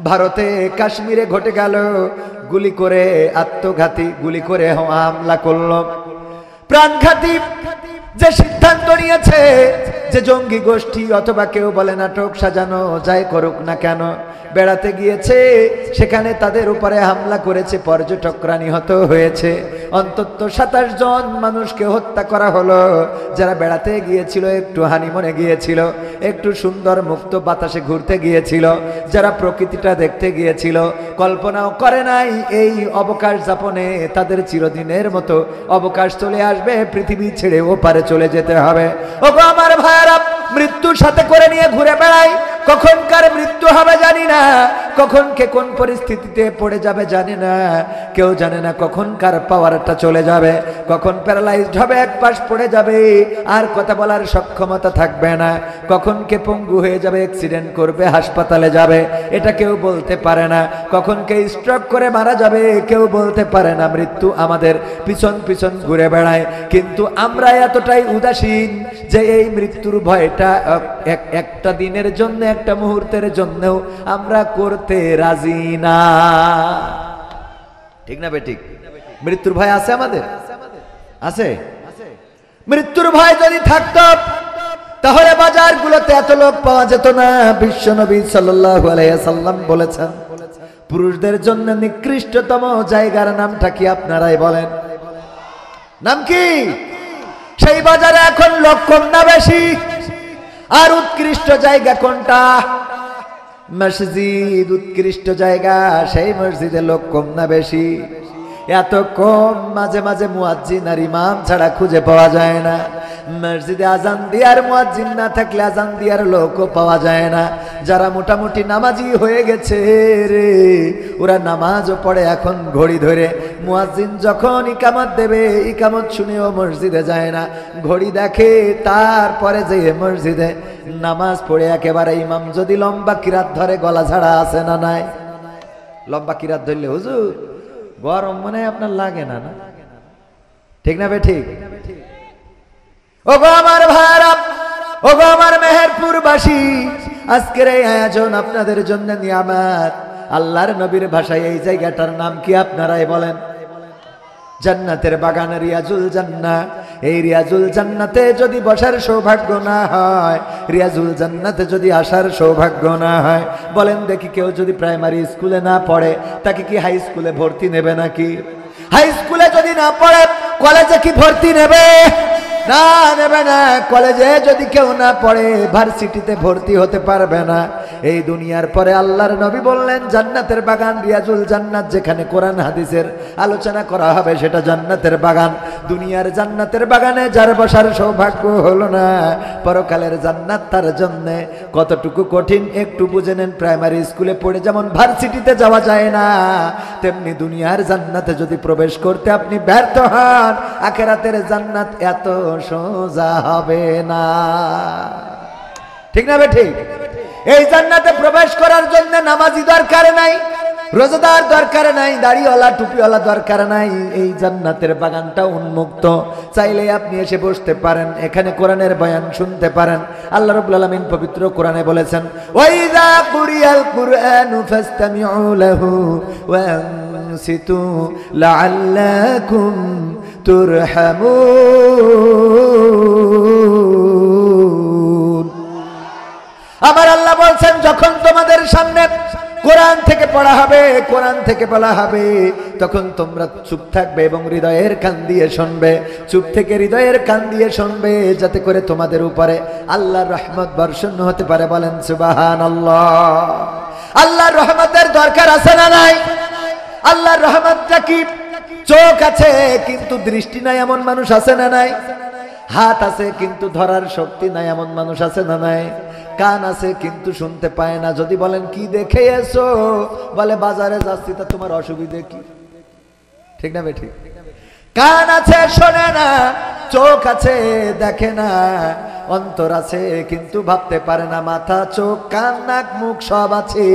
ভারতে কাশ্মীরে ঘটে গেল, গুলি করে আত্মঘাতী, গুলি করে হামলা করলো। প্রাণঘাতী যে সিদ্ধান্ত নিয়েছে, যে জঙ্গি গোষ্ঠী অথবা কেউ বলে নাটক সাজানো যাই করুক না কেন, বেড়াতে গিয়েছে, সেখানে তাদের উপরে হামলা করেছে, পর্যটকরা নিহত হয়েছে। অন্তত 27 জন মানুষকে হত্যা করা হলো, যারা বেড়াতে গিয়েছিল, একটু হানিমুনে গিয়েছিল, একটু সুন্দর মুক্ত বাতাসে ঘুরতে গিয়েছিল, যারা প্রকৃতিটা দেখতে গিয়েছিল, কল্পনাও করে নাই এই অবকাশ যাপনে তাদের চিরদিনের মতো অবকাশ চলে আসবে, পৃথিবী ছেড়ে ওপারে চলে যেতে হবে। ওগো আমার ভাইয়েরা, মৃত্যুর সাথে করে নিয়ে ঘুরে বেড়াই, কখনকার মৃত্যু হবে জানি না, কখন কে কোন পরিস্থিতিতে পড়ে যাবে জানি না, কেউ জানে না কখনকার পাওয়ারটা চলে যাবে, কখন প্যারালাইজড হবে, এক পাশ পড়ে যাবে, আর কথা বলার সক্ষমতা থাকবে না, কখন কে পঙ্গু হয়ে যাবে, অ্যাক্সিডেন্ট করবে, হাসপাতালে যাবে, এটা কেউ বলতে পারে না, কখন কে স্ট্রোক করে মারা যাবে কেউ বলতে পারে না। মৃত্যু আমাদের পিছন পিছন ঘুরে বেড়ায়, কিন্তু আমরা এতটাই উদাসীন যে এই মৃত্যুর ভয়টা একটা দিনের জন্য, একটা মুহূর্তের জন্যও আমরা করতে রাজি না। ঠিক না বেঠিক? মৃত্যুর ভয় আছে আমাদের? আছে? মৃত্যুর ভয় যদি থাকতো তাহলে বাজারগুলোতে এত লোক পাওয়া যেত না। বিশ্বনবী সাল্লাল্লাহু আলাইহি ওয়াসাল্লাম বলেছেন, পুরুষদের জন্য নিকৃষ্টতম জায়গার নামটা কি আপনারাই বলেন? নাম কি? সেই বাজারে এখন লোক কম না বেশি? আর উৎকৃষ্ট জায়গা কোনটা? মসজিদ উৎকৃষ্ট জায়গা, সেই মসজিদে লোক কম না বেশি? এত কম, মাঝে মাঝে মুয়াজ্জিন আর ইমাম ছাড়া খুঁজে পাওয়া যায় না। মসজিদে আজান দিয়ার মুয়াজ্জিন না থাকলে আজান দিয়ার লোকও পাওয়া যায় না। যারা মোটামুটি নামাজি হয়ে গেছে রে, ওরা নামাজও পড়ে এখন ঘড়ি ধরে। মুয়াজ্জিন যখন ইকামত দেবে, ইকামত শুনেও মসজিদে যায় না, ঘড়ি দেখে, তারপরে যে মসজিদে নামাজ পড়ে একেবারে। ইমাম যদি লম্বা কিরাত ধরে, গলা ঝাড়া আছে না নাই? লম্বা কিরাত ধরলে হুজুর গরম মনে আপনার লাগে না? না ঠিক না বে ঠিক? ওগো আমার ভাইরা, ওগো আমার মেহেরপুরবাসী, আজকের এই আয়োজন আপনাদের জন্য নিয়ামত। আল্লাহর নবীর ভাষায় এই জায়গাটার নাম কি আপনারাই বলেন? জান্নাতের বাগান, রিয়াজুল জান্নাহ। এই রিয়াজুল জান্নাতে যদি বসার সৌভাগ্য না হয়, রিয়াজুল জান্নাতে যদি আসার সৌভাগ্য না হয়, বলেন দেখি, কেউ যদি প্রাইমারি স্কুলে না পড়ে, তাকে কি হাই স্কুলে ভর্তি নেবে নাকি? হাই স্কুলে যদি না পড়ে, কলেজে কি ভর্তি নেবে? না, নেবে না। কলেজে যদি কেউ না পড়ে, ভার্সিটিতে ভর্তি হতে পারবে না। এই দুনিয়ার পরে আল্লাহর নবী বললেন, জান্নাতের বাগান, রিয়াজুল জান্নাত, যেখানে কোরআন হাদিসের আলোচনা করা হবে, সেটা জান্নাতের বাগান। দুনিয়ার জান্নাতের বাগানে যার বসার সৌভাগ্য হলো না, পরকালের জান্নাত তার জন্যে কতটুকু কঠিন একটু বুঝে নেন। প্রাইমারি স্কুলে পড়ে যেমন ভার্সিটিতে যাওয়া যায় না, তেমনি দুনিয়ার জান্নাতে যদি প্রবেশ করতে আপনি ব্যর্থ হন, আখিরাতের জান্নাত এত সোজা হবে না। ঠিক না বে ঠিক? এই জান্নাতে প্রবেশ করার জন্য নামাজি দরকার নাই, রোজাদার দরকার নাই, দাড়িওয়ালা টুপিওয়ালা দরকার নাই। এই জান্নাতের বাগানটা উন্মুক্ত, চাইলে আপনি এসে বসতে পারেন, এখানে কোরআনের বয়ান শুনতে পারেন। আল্লাহ রাব্বুল আলামিন পবিত্র কোরআনে বলেছেন, ওয়াইযা কুরিয়াল কুরআনু ফাসতামিউ লাহু ওয়া আনসিতু লাআল্লাকুম তুরহামুন। আমার আল্লাহ বলছেন, যখন তোমাদের সামনে কোরআন থেকে পড়া হবে, কোরআন থেকে বলা হবে, তখন তোমরা চুপ থাকবে এবং হৃদয়ের কান দিয়ে শুনবে। চুপ থেকে হৃদয়ের কান দিয়ে শুনবে, যাতে করে তোমাদের উপরে আল্লাহর রহমত বর্ষণ হতে পারে। বলেন সুবহানাল্লাহ। আল্লাহর রহমতের দরকার আছে না নাই? আল্লাহর রহমতটা কি? চোখ আছে কিন্তু দৃষ্টি নাই এমন মানুষ আছে না নাই? হাত আছে কিন্তু ধরার শক্তি নাই এমন মানুষ আছে না নাই? কান আছে কিন্তু শুনতে পায় না। যদি বলেন কি দেখে এসো, বলে বাজারে যাচ্ছি, তা তোমার অসুবিধে কি? ঠিক না বেঠিক? কান আছে শোনে না, চোখ আছে দেখে না, অন্তর আছে কিন্তু ভাবতে পারে না, মাথা চোখ কান নাক মুখ সব আছে,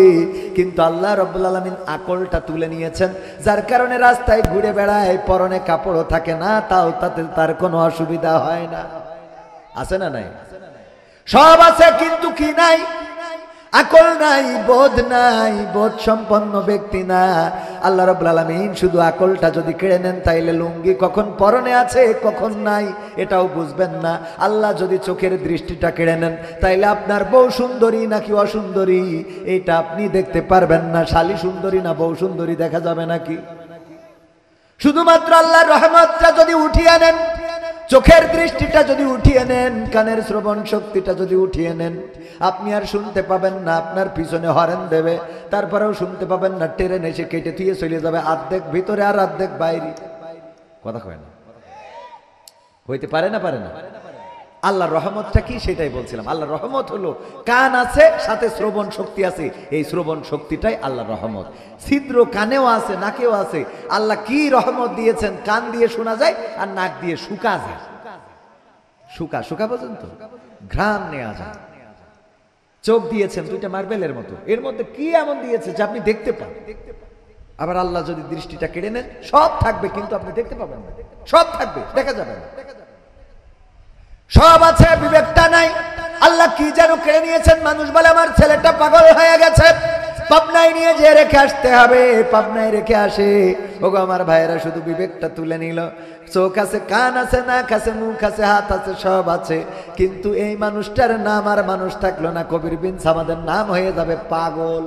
কিন্তু আল্লাহ রাব্বুল আলামিন আকলটা তুলে নিয়েছেন, যার কারণে রাস্তায় ঘুরে বেড়ায়, পরনে কাপড়ও থাকে না, তাও তাতে তার কোনো অসুবিধা হয় না। আছে না নাই? সব আছে কিন্তু কি নাই? আকল নাই, বোধ নাই, বোধ সম্পন্ন ব্যক্তি না। আল্লাহ রাব্বুল আলামিন শুধু আকলটা যদি কেড়ে নেন তাইলে লুঙ্গি কখন পরনে আছে কখন নাই এটাও বুঝবেন না। আল্লাহ যদি চোখের দৃষ্টিটা কেড়ে নেন তাইলে আপনার বউ সুন্দরী নাকি অসুন্দরী এটা আপনি দেখতে পারবেন না। শালী সুন্দরী না বউ সুন্দরী দেখা যাবে নাকি? শুধুমাত্র আল্লাহর রহমতটা যদি উঠিয়ে নেন, চোখের দৃষ্টিটা যদি উঠিয়ে নেন, কানের শ্রবণ শক্তিটা যদি উঠিয়ে নেন, আপনি আর শুনতে পাবেন না। আপনার পিছনে হরেন দেবে, তারপরেও শুনতে পাবেন না। ট্রেন এসে কেটে থুয়ে চলে যাবে, অর্ধেক ভিতরে আর অর্ধেক বাইরে। কথা কয় না? হইতে পারে না? পারে না? আল্লাহর রহমতটা কি সেটাই বলছিলাম। আল্লাহর রহমত হলো কান আছে, সাথে শ্রবণ শক্তি আছে। এই শ্রবণ শক্তিটাই আল্লাহর রহমত। ছিদ্র কানেও আছে, নাকেও আছে। আল্লাহ কি রহমত দিয়েছেন! কান দিয়ে শোনা যায় আর নাক দিয়ে শুকা যায়। শুকা শুকা পর্যন্ত ঘ্রাণ নেওয়া যায়। চোখ দিয়েছেন দুইটা মার্বেলের মতো, এর মধ্যে কি এমন দিয়েছে যে আপনি দেখতে পান। আবার আল্লাহ যদি দৃষ্টিটা কেড়ে নেন, সব থাকবে কিন্তু আপনি দেখতে পাবেন না। সব থাকবে, দেখা যাবে না। সব আছে, বিবেকটা নাই। আল্লাহ কি যেন কেড়ে নিয়েছেন। মানুষ বলে আমার ছেলেটা পাগল হয়ে গেছে, পাবনায় নিয়ে যে রেখে আসতে হবে, পাবনায় রেখে আসে। ওগো আমার ভাইয়েরা, শুধু বিবেকটা তুলে নিল। চোখ আছে, কান আছে, নাক আছে, মুখ আছে, হাত আছে, সব আছে, কিন্তু এই মানুষটার নাম আর মানুষ থাকলো না। কবির বিন সামাদের নাম হয়ে যাবে পাগল।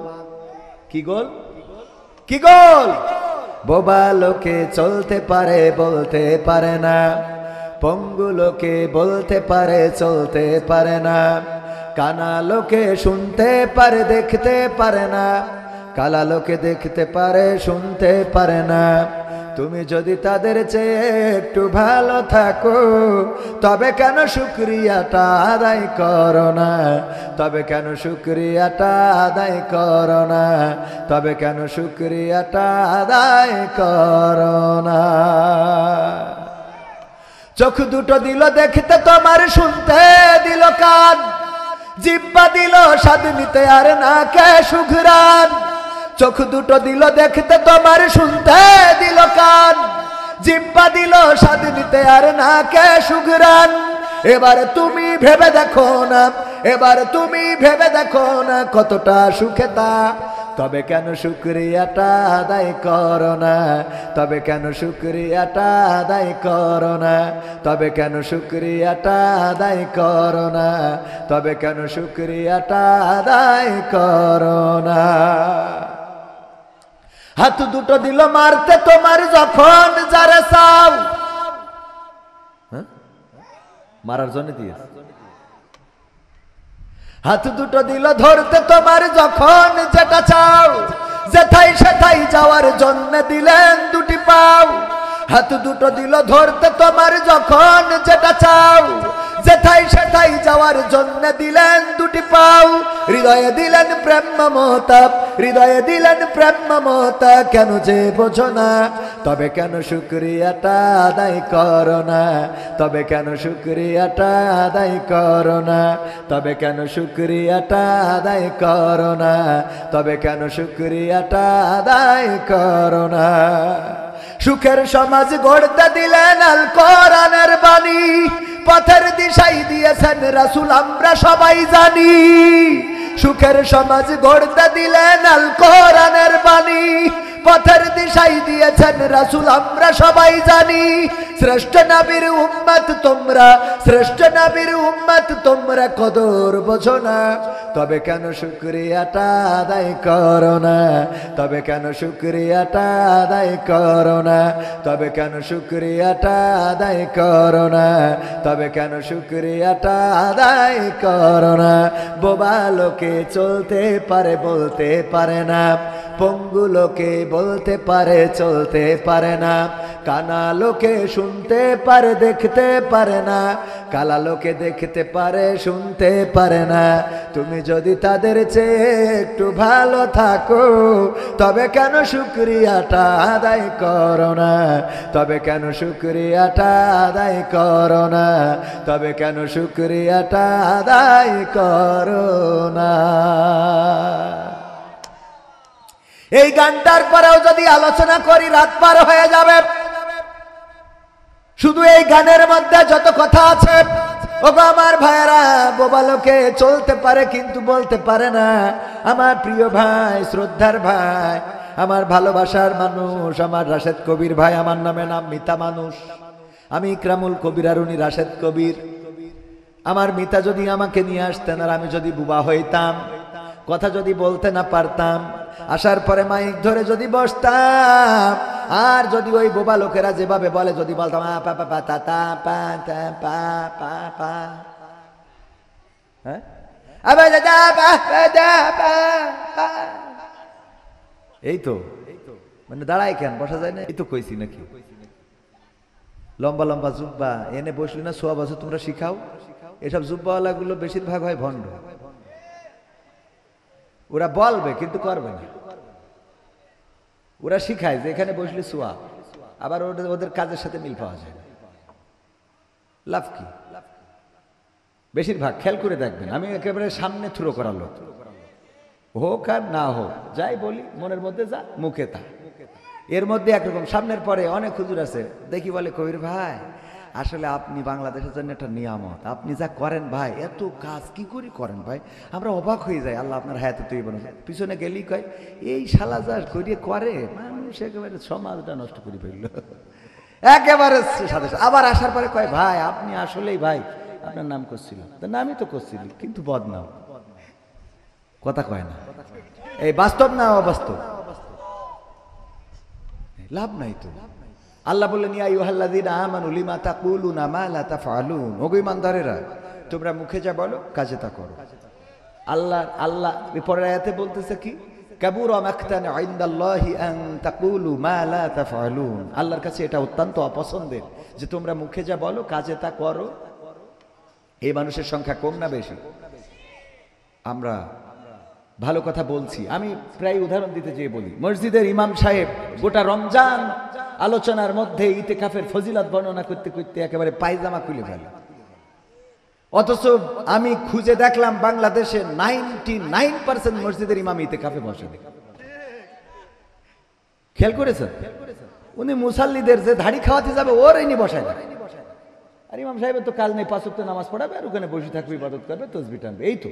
কি গোল? কি গোল? বোবা লোকে চলতে পারে, বলতে পারে না। পঙ্গু লোকে বলতে পারে, চলতে পারে না। কানা লোকে শুনতে পারে, দেখতে পারে না। কালা লোকে দেখতে পারে, শুনতে পারে না। তুমি যদি তাদের চেয়ে একটু ভালো থাকো, তবে কেন শুকরিয়াটা আদায় করো না? তবে কেন শুকরিয়াটা আদায় করো না? তবে কেন শুকরিয়াটা আদায় করো না? চোখ দুটো দিল দেখতে তোমার, শুনতে দিল কান। জিহ্বা দিল স্বাদ নিতে আর নাকে সুঘ্রাণ। চোখ দুটো দিল দেখতে তোমার, শুনতে দিল কান। জিহ্বা দিল স্বাদ নিতে আর নাকে সুঘ্রাণ। এবার তুমি ভেবে দেখো না, এবার তুমি ভেবে দেখো না কতটা সুখে তা। তবে কেন শুকরিয়াটা আদায় করো না? তবে কেন শুকরিয়াটা আদায় করো না? তবে কেন শুকরিয়াটা আদায় করো না? তবে কেন শুকরিয়াটা আদায় করো না? হাত দুটো দিল মারতে তোমার যখন যারে চাও। মারার জন্য দিয়েছে। হাত দুটো দিল ধরতে তোমার যখন যেটা চাও। যেথাই সেথাই যাওয়ার জন্য দিলেন দুটি পাও। হাত দুটো দিল ধরতে তোমার যখন যেটা চাও। যেথাই সেথাই যাওয়ার জন্য দিলেন দুটি পাও। হৃদয়ে দিলেন প্রেম মমতা, হৃদয়ে দিলেন প্রেম মমতা। কেন যে বোঝো না? তবে কেন শুকরিয়াটা আদায় করো না? তবে কেন শুকরিয়াটা আদায় করো না? তবে কেন শুকরিয়াটা আদায় করো না? তবে কেন শুকরিয়াটা আদায় করো না? সুখের সমাজ গড়তে দিলেন আল কোরআনের বাণী। পথের দিশাই দিয়েছেন রাসূল, আমরা সবাই জানি। সুখের সমাজ গড়তে দিলেন আল কোরআনের বাণী। পথের দিশাই দিয়েছেন রাসূল, আমরা সবাই জানি। শ্রেষ্ঠ নবীর উম্মত তোমরা, শ্রেষ্ঠ নবীর উম্মত তোমরা, কদর বোঝো না। তবে কেন শুকরিয়াটা আদায় করো না? তবে কেন শুকরিয়াটা আদায় করো না? তবে কেন শুকরিয়াটা আদায় করো না? তবে কেন শুকরিয়াটা আদায় করো না? বোবা লোকে চলতে পারে, বলতে পারে না। পঙ্গু লোকে বলতে পারে, চলতে পারে না। কানা লোকে শুনতে পারে, দেখতে পারে না। কালা লোকে দেখতে পারে, শুনতে পারে না। তুমি যদি তাদের চেয়ে একটু ভালো থাকো, তবে কেন শুকরিয়াটা আদায় করো না? তবে কেন শুকরিয়াটা আদায় করো না? তবে কেন শুকরিয়াটা আদায় করো না? এই গানটার পরেও যদি আলোচনা করি রাত পার হয়ে যাবে। শুধু এই গানের মধ্যে যত কথা আছে ও আমার ভাইরা, বোবা লোকে চলতে পারে কিন্তু বলতে পারে না। আমার প্রিয় ভাই, শ্রদ্ধার ভাই, আমার ভালোবাসার মানুষ, আমার রাশেদ কবির ভাই, আমার নামে নাম মিতা মানুষ, আমি ইকরামুল কবির আর উনি রাশেদ কবির। আমার মিতা যদি আমাকে নিয়ে আসতেন আর আমি যদি বুবা হইতাম, কথা যদি বলতে না পারতাম, আসার পরে মাইক ধরে যদি বসতাম আর যদি ওই বোবা লোকেরা যেভাবে বলে যদি বলতাম পা পা পা তা তা পা তা পা পা পা, হ্যাঁ এই তো মানে দাঁড়ায় কেন, বসা যায় না, এই তো কইছি নাকি। লম্বা লম্বা জুব্বা এনে বসলি না, সোয়া বছর তোমরা শিখাও। এসব জুব্বাওয়ালা গুলো বেশিরভাগ হয় ভণ্ড। ওরা বলবে কিন্তু করবে না। ওরা শিখায় যে এখানে বসলে সোয়া, আবার ওদের কাজের সাথে মিল পাওয়া যায়। লাভ কি? বেশিরভাগ খেয়াল করে দেখবেন, আমি একেবারে সামনে থ্রো করার লোক, হোক আর না হোক, যাই বলি মনের মধ্যে যা মুখে তা। এর মধ্যে একরকম, সামনের পরে অনেক হুজুর আছে দেখি বলে কবির ভাই আসলে আপনি বাংলাদেশের জন্য একটা নিয়ামত, আপনি যা করেন ভাই, এত কাজ কি করে করেন ভাই, আমরা অবাক হয়ে যাই, আল্লাহ আপনার হায়াতে তুই বলেন। পিছনে গেলেই কয় এই শালা যা করিয়ে করে, মানুষ একেবারে সমাজটা নষ্ট করে ফেলল একেবারে সাথে। আবার আসার পরে কয় ভাই আপনি আসলেই ভাই আপনার নাম করছিল, নামই তো করছিল কিন্তু বদনাম, কথা কয় না। এই বাস্তব না অবাস্তব? লাভ নাই তো। আল্লাহ বললেন ইয়া আইয়ুহাল্লাযীনা আমানু লিমা তাকুলুনা মা লা তাফআলুন, ওগো ঈমানদারেরা তোমরা মুখে যা বলো কাজে তা করো। আল্লাহ পরের আয়াতে বলতেছে কি, কাবুরা মাকতান ইনদাল্লাহি আন তাকুলু মা লা তাফআলুন, আল্লাহর কাছে এটা অত্যন্ত অপছন্দের যে তোমরা মুখে যা বলো কাজে তা করো। এই মানুষের সংখ্যা কম না বেশি? আমরা ভালো কথা বলছি, আমি প্রায় উদাহরণ দিতে যেয়ে বলি, মসজিদের ইমাম সাহেব গোটা রমজান আলোচনার মধ্যে ইতিকাফের ফজিলত বর্ণনা করতে করতে একেবারে পায়জামা খুলে ফেলে, অথচ আমি খুঁজে দেখলাম বাংলাদেশে 99% মসজিদের ইমাম ইতিকাফে বসে। খেয়াল করেছেন? উনি মুসাল্লিদের যে ধাড়ি খাওয়াতে যাবে ওর এনে বসায় না, আর ইমাম সাহেবের তো কাজ নেই, 5 ওয়াক্ত নামাজ পড়াবে আর ওখানে বসে থাকবে, ইবাদত করবে, তাসবিহ টানবে। এই তো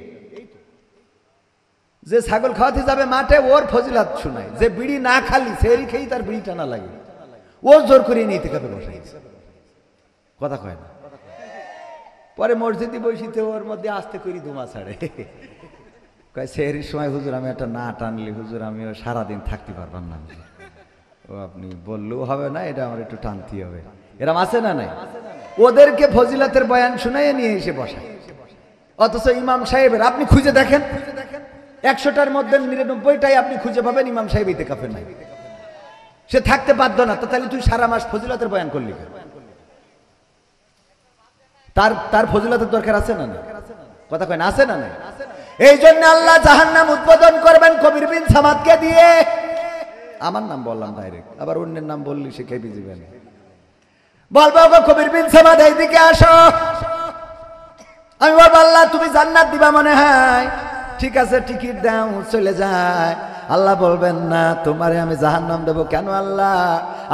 যে ছাগল খাওয়াতে যাবে মাঠে ওর ফজিলত শোনায়, যে বিড়ি না খালি সেরি খেয়েই তার বিড়ি টানা লাগে, ওর জোর করিয়ে নিয়ে ইতিকাফে বসাইছে, কথা কয় না। পরে মসজিদে বসিতে ওর মধ্যে আস্তে করি ধুমা ছাড়ে, কয় সেহরির সময় হুজুর আমি একটা না টানলি হুজুর আমি সারাদিন থাকতে পারবাম না। ও আপনি বললেও হবে না, এটা আমার একটু টানতে হবে। এরম আছে না নাই? ওদেরকে ফজিলতের বয়ান শুনাইয়ে নিয়ে এসে বসায়, অথচ ইমাম সাহেবের আপনি খুঁজে দেখেন 100টার মধ্যে 99টাই আপনি খুঁজে পাবেন ইমাম সাহেব ইতিকাফে নাই, সে থাকতে বাধ্য না। তো তাহলে তুই সারা মাস ফজিলতের বয়ান করলি, তার ফজিলতের দরকার আছে না? কথা কয় না, আছে না? এই জন্য আল্লাহ জাহান্নাম উদ্বোধন করবেন কবির বিন সামাদকে দিয়ে। আমার নাম বললাম ডাইরেক্ট, আবার অন্যের নাম বললি সে খেপে যাবে। বলবো গো কবির বিন সামাদ এইদিকে আসো, আমি বলবো আল্লাহ তুমি জান্নাত দিবা মনে হয়, ঠিক আছে টিকিট দাও, চলে যায়। আল্লাহ বলবেন না তোমারে আমি জাহান্নাম দেবো কেন? আল্লাহ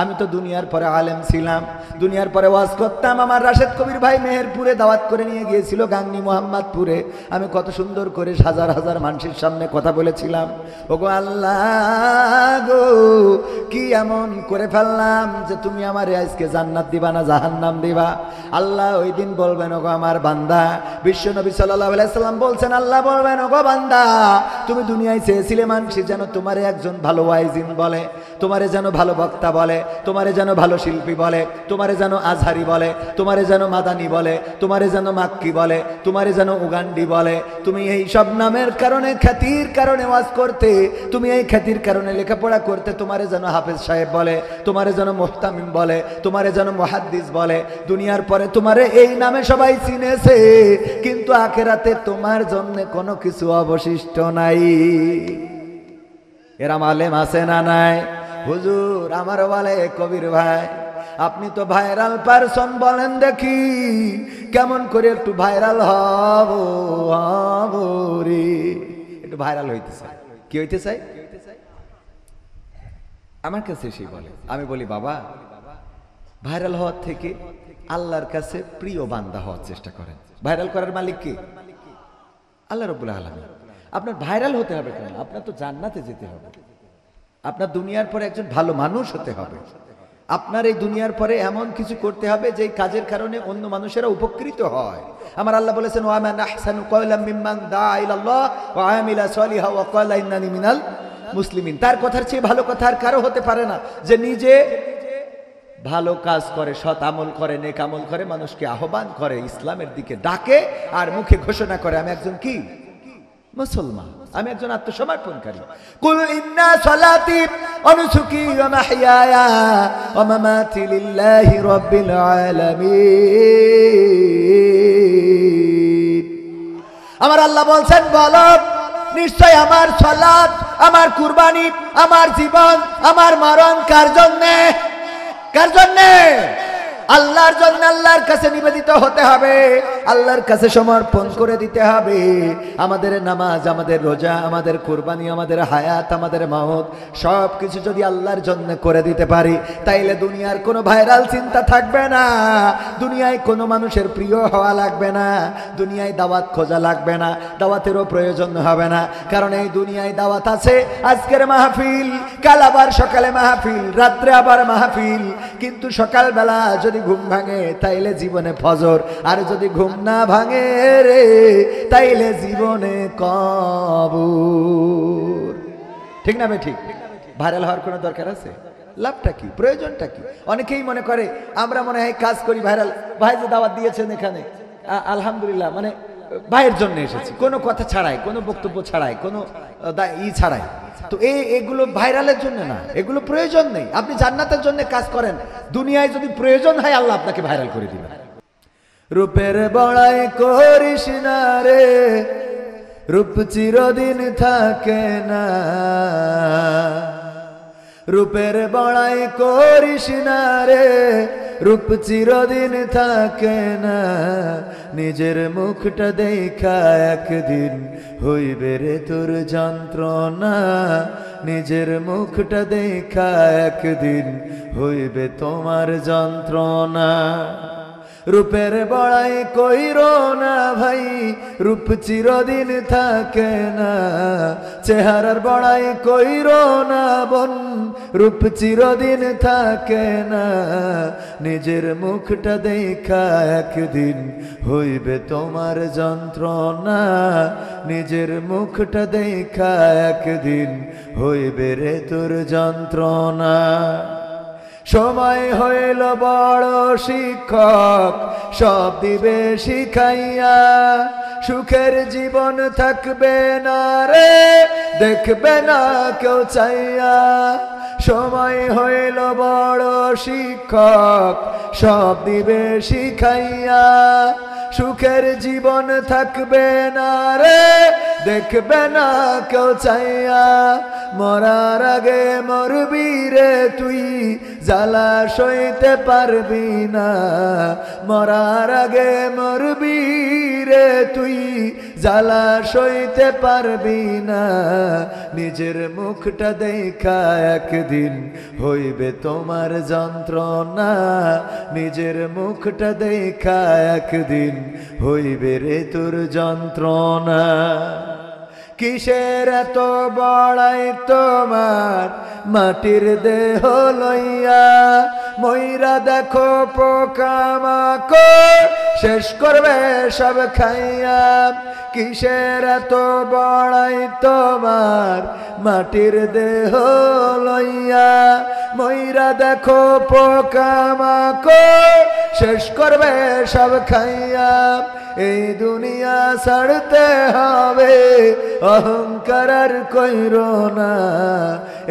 আমি তো দুনিয়ার পরে আলেম ছিলাম, দুনিয়ার পরে ওয়াজ করতাম, আমার রাশেদ কবির ভাই মেহেরপুরে দাওয়াত করে নিয়ে গিয়েছিল, গাংনী মোহাম্মদপুরে, আমি কত সুন্দর করে হাজার হাজার মানুষের সামনে কথা বলেছিলাম। ওগো আল্লাহ গো, কি এমন করে ফেললাম যে তুমি আমার আজকে জান্নাত দিবা না জাহান্নাম দিবা? আল্লাহ ওই দিন বলবেন ওগো আমার বান্দা, বিশ্ব নবী সাল্লাল্লাহু আলাইহি সাল্লাম বলছেন, আল্লাহ বলবেন ওগো বান্দা তুমি দুনিয়ায় চেয়েছিলে মানুষ যেন তোমারে একজন ভালো ওয়াইজিন বলে, তোমারে যেন ভালো বক্তা বলে, তোমারে যেন ভালো শিল্পী বলে, তোমারে যেন আজহারি বলে, তোমারে যেন মাদানি বলে, তোমারে যেন মাক্কি বলে, তোমারে যেন উগান্ডি বলে। তুমি এই সব নামের কারণে খ্যাতির কারণে ওয়াজ করতে, তুমি এই খ্যাতির কারণে লেখাপড়া করতে, তোমারে যেন হাফেজ সাহেব বলে, তোমারে যেন মুহতামিম বলে, তোমারে যেন মুহাদ্দিস বলে। দুনিয়ার পরে তোমারে এই নামে সবাই চিনেছে, কিন্তু আখিরাতে তোমার জন্য কোনো কিছু অবশিষ্ট নাই। এরম আলেম আছে না নাই? হুজুর আমার বলে কবির ভাই আপনি তো ভাইরাল পারসন, বলেন দেখি কেমন করে একটু ভাইরাল হব রে? একটু ভাইরাল হইতে চাই। কি হইতে চাই? আমার কাছে সেই বলে, আমি বলি বাবা ভাইরাল হওয়ার থেকে আল্লাহর কাছে প্রিয় বান্দা হওয়ার চেষ্টা করেন। ভাইরাল করার মালিক কে? আল্লাহ রাব্বুল আলামিন। আপনার ভাইরাল হতে হবে কেন? আপনার তো জান্নাতে যেতে হবে। আপনার দুনিয়ার পরে একজন ভালো মানুষ হতে হবে। আপনার এই দুনিয়ার পরে এমন কিছু করতে হবে যে কাজের কারণে অন্য মানুষেরা উপকৃত হয়। আমার আল্লাহ বলেছেন, ওয়া মান আহসানু কওলাম মিম্মান দাআ ইলাল্লাহ ওয়া আমিলা সলিহান ওয়া ক্বালা ইন্নানি মিনাল মুসলিমিন। তার কথার চেয়ে ভালো কথা আর কারো হতে পারে না, যে নিজে ভালো কাজ করে, সৎ আমল করে, নেক আমল করে, মানুষকে আহ্বান করে, ইসলামের দিকে ডাকে, আর মুখে ঘোষণা করে আমি একজন কি? মুসলমান, আমি একজন আত্মসমর্পণকারী। কুল ইন্না সালাতি ওয়া নুসুকি ওয়া মাহইয়ায়া ওয়া মামাতি লিল্লাহি রাব্বিল আলামিন। আমার আল্লাহ বলছেন, বলো নিশ্চয় আমার সালাত, আমার কুরবানি, আমার জীবন, আমার মরণ কার জন্যে? কার জন্যে? আল্লাহর জন্য। আল্লাহর কাছে নিবেদিত হতে হবে, আল্লাহর কাছে সমর্পণ করে দিতে হবে। আমাদের নামাজ, আমাদের রোজা, আমাদের কুরবানি, আমাদের হায়াত, আমাদের মাউত সব কিছু যদি আল্লাহর জন্য করে দিতে পারি, তাইলে দুনিয়ার কোনো ভাইরাল চিন্তা থাকবে না, দুনিয়ায় কোনো মানুষের প্রিয় হওয়া লাগবে না, দুনিয়ায় দাওয়াত খোঁজা লাগবে না, দাওয়াতেরও প্রয়োজন হবে না। কারণ এই দুনিয়ায় দাওয়াত আছে, আজকের মাহফিল, কাল আবার সকালে মাহফিল, রাত্রে আবার মাহফিল। কিন্তু সকালবেলা যদি ঘুম ভাঙে তাইলে জীবনে ফজর, আর যদি ঘুম না ভাঙে রে তাইলে জীবনে কবর। ঠিক না ভাই? ঠিক। ভাইরাল হওয়ার কোনো দরকার আছে? লাভটা কি? প্রয়োজনটা কি? অনেকেই মনে করে আমরা মনে হয় কাজ করি, ভাইরাল ভাই যে দাওয়াত দিয়েছেন এখানে আলহামদুলিল্লাহ, মানে ভাইয়ের জন্য এসেছি, কোনো কথা ছাড়াই, কোনো বক্তব্য ছাড়াই, কোনো ছাড়াই। তো এগুলো ভাইরালের জন্য না, এগুলো প্রয়োজন নেই। আপনি জান্নাতের জন্য কাজ করেন, দুনিয়ায় যদি প্রয়োজন হয় আল্লাহ আপনাকে ভাইরাল করে দিবেন। রূপের বড়াই করিস না রে, রূপ চিরদিন থাকে না। রূপের বড়াই করিস না রে, রূপ চিরদিন থাকে না। নিজের মুখটা দেখা একদিন হইবে রে তোর যন্ত্রণা। নিজের মুখটা দেখা একদিন হইবে তোমার যন্ত্রণা। রূপের বড়াই কইরো না ভাই, রূপ চিরদিন থাকে না। চেহারার বড়াই কইরো না বোন, রূপ চিরদিন থাকে না। নিজের মুখটা দেখা একদিন হইবে তোমার যন্ত্রণা। নিজের মুখটা দেখা একদিন হইবে রে তোর যন্ত্রণা। সময় হইল বড় শিক্ষক, সব দিবে শিখাইয়া। সুখের জীবন থাকবে না রে, দেখবে না কেউ চাইয়া। সময় হইল বড় শিক্ষক, সব দিবে শিখাইয়া। সুখের জীবন থাকবে না রে, দেখবে না কেউ চাইয়া। মরার আগে মরবি রে তুই, জ্বালা সইতে পারবি না। মরার আগে মরবি রে তুই, জ্বালা সইতে পারবি না। নিজের মুখটা দেখা একদিন হইবে তোমার যন্ত্রণা। নিজের মুখটা দেখা একদিন হইবে রে তোর যন্ত্রণা। কিসের এত বড়াই তোমার মাটির দেহ লইয়া? ময়রা দেখো পোকামাকড় শেষ করবে সব খাইয়া। কিসের এত বড়াই তোমার মাটির দেহ লইয়া? ময়রা দেখো পোকামাকড় শেষ করবে সব খাইয়া। এই দুনিয়া ছাড়তে হবে, অহংকার আর কইরো না।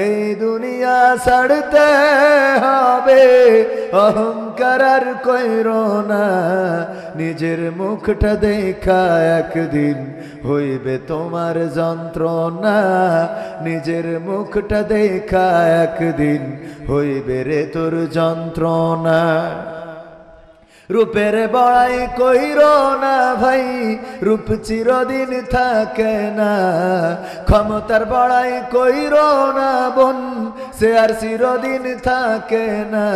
এই দুনিয়া ছাড়তে হবে, অহংকার আর কইরো না। নিজের মুখটা দেখা একদিন হইবে তোমার যন্ত্রণা। নিজের মুখটা দেখা একদিন হইবে রে তোর যন্ত্রণা। রূপের বড়াই কইরো না ভাই, রূপ চিরদিন থাকে না। ক্ষমতার বড়াই কইরো না বোন, চেয়ার চিরদিন থাকে না,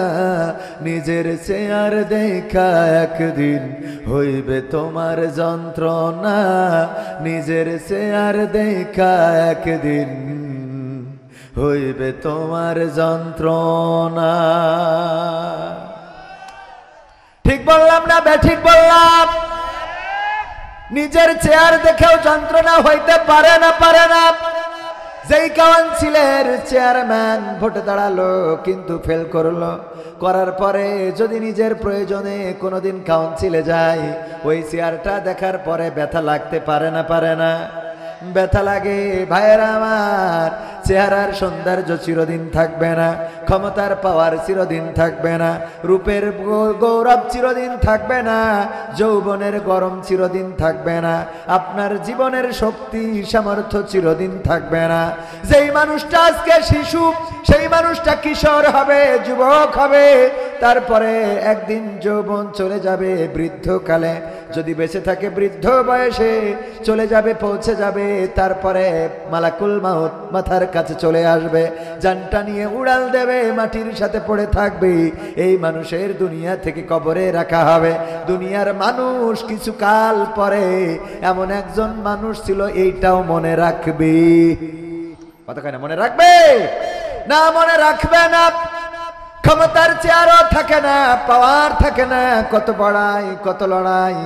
নিজের চেয়ার দেখা একদিন হইবে তোমার যন্ত্রণা, নিজের চেয়ার দেখা একদিন হইবে তোমার যন্ত্রণা। ঠিক বললাম না বেঠিক বললাম? নিজের চেয়ার দেখেও যন্ত্রণা হইতে পারে না, পারে না। যেই কাউন্সিলের চেয়ারম্যান ভোটে দাঁড়ালো কিন্তু ফেল করলো, করার পরে যদি নিজের প্রয়োজনে কোনোদিন কাউন্সিলে যায়, ওই চেয়ারটা দেখার পরে ব্যথা লাগতে পারে না, পারে না? ব্যথা লাগে ভাইয়েরা আমার। চেহারার সৌন্দর্য চিরদিন থাকবে না, ক্ষমতার পাওয়ার চিরদিন থাকবে না, রূপের গৌরব চিরদিন থাকবে না, যৌবনের গরম চিরদিন থাকবে না, আপনার জীবনের শক্তি সামর্থ্য চিরদিন থাকবে না। যেই মানুষটা আজকে শিশু, সেই মানুষটা কিশোর হবে, যুবক হবে, তারপরে একদিন যৌবন চলে যাবে বৃদ্ধকালে, যদি বেঁচে থাকে বৃদ্ধ বয়সে চলে যাবে, পৌঁছে যাবে, তারপরে মালাকুল মাউত মাথার কাছে চলে আসবে, জানটা নিয়ে উড়াল দেবে, মাটির সাথে পড়ে থাকবে। এই মানুষের দুনিয়া থেকে কবরে রাখা হবে। দুনিয়ার মানুষ কিছু কাল পরে এমন একজন মানুষ ছিল, এইটাও মনে রাখবে। কথা কয় না মনে রাখবে? না, মনে রাখবে না। ক্ষমতার চেয়ারও থাকে না, পাওয়ার থাকে না, কত বড়াই, কত লড়াই,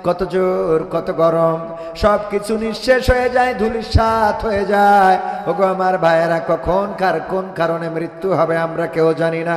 কত জোর, কত গরম, সবকিছু নিঃশেষ হয়ে যায়, ধূলিসাৎ হয়ে যায়। ওগো আমার ভাইয়েরা, কখন কার কোন কারণে মৃত্যু হবে আমরা কেউ জানি না।